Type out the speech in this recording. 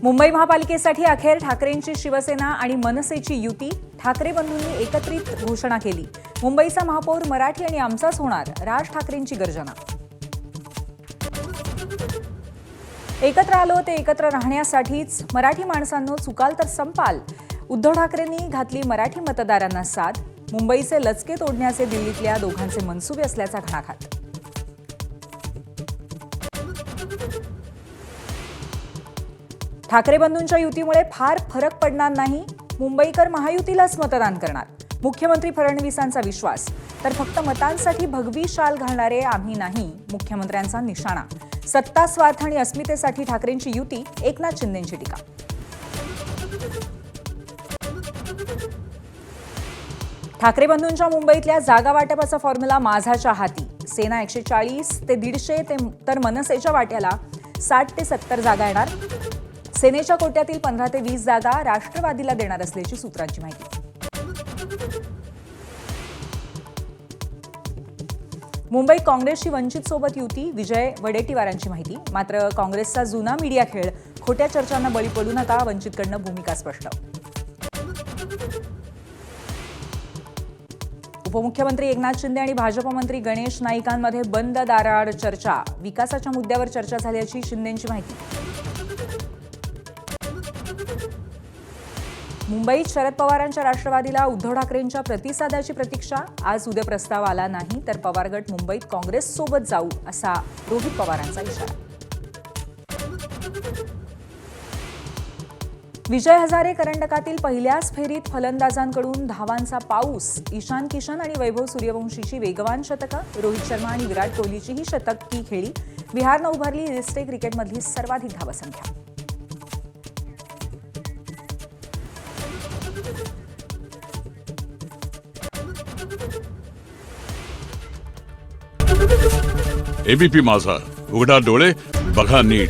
मुंबई महापालिकेसाठी अखेर ठाकरेंची शिवसेना आणि मनसेची युती. ठाकरे बंधूंनी एकत्रित घोषणा केली. मुंबईचा महापौर मराठी आणि आमचाच होणार, राज ठाकरेंची गर्जना. एकत्र आलो ते एकत्र राहण्यासाठीच. मराठी माणसांनो चुकाल तर संपाल. उद्धव ठाकरेंनी घातली मराठी मतदारांना साथ. मुंबईचे लचके तोडण्याचे दिल्लीतल्या दोघांचे मनसुबे असल्याचा घणाघात. ठाकरे बंधूंच्या युतीमुळे फार फरक पडणार नाही. मुंबईकर महायुतीलाच मतदान करणार, मुख्यमंत्री फडणवीसांचा विश्वास. तर फक्त मतांसाठी भगवी शाल घालणारे आम्ही नाही, मुख्यमंत्र्यांचा निशाणा. सत्ता, स्वार्थ आणि अस्मितेसाठी ठाकरेंची युती, एकनाथ शिंदेंची टीका. ठाकरे बंधूंच्या मुंबईतल्या जागा वाटपाचा फॉर्म्युला माझाच्या हाती. सेना 140 ते 150 तर मनसेच्या वाट्याला 60 ते 70 जागा येणार. सेनेच्या कोट्यातील 15 ते 20 जागा राष्ट्रवादीला देणार असल्याची सूत्रांची माहिती. मुंबईत काँग्रेसची वंचित सोबत युती, विजय वडेट्टीवारांची माहिती. मात्र काँग्रेसचा जुना मीडिया खेळ, खोट्या चर्चांना बळी पडू नका, वंचितकडनं भूमिका स्पष्ट. उपमुख्यमंत्री एकनाथ शिंदे आणि भाजप मंत्री गणेश नाईकांमध्ये बंद दाराआड चर्चा. विकासाच्या मुद्द्यावर चर्चा झाल्याची शिंदेंची माहिती. मुंबईत शरद पवारांच्या राष्ट्रवादीला उद्धव ठाकरेंच्या प्रतिसादाची प्रतीक्षा. आज उद्या प्रस्ताव आला नाही तर पवार गट मुंबईत काँग्रेससोबत जाऊ, असा रोहित पवारांचा इशारा. विजय हजारे करंडकातील पहिल्याच फेरीत फलंदाजांकडून धावांचा पाऊस. ईशान किशन आणि वैभव सूर्यवंशीची वेगवान शतकं. रोहित शर्मा आणि विराट कोहलीचीही शतकी खेळी. बिहारनं उभारली लिस्टे क्रिकेटमधली सर्वाधिक धावसंख्या. एबीपी माझा, उघडा डोळे बघा नीट.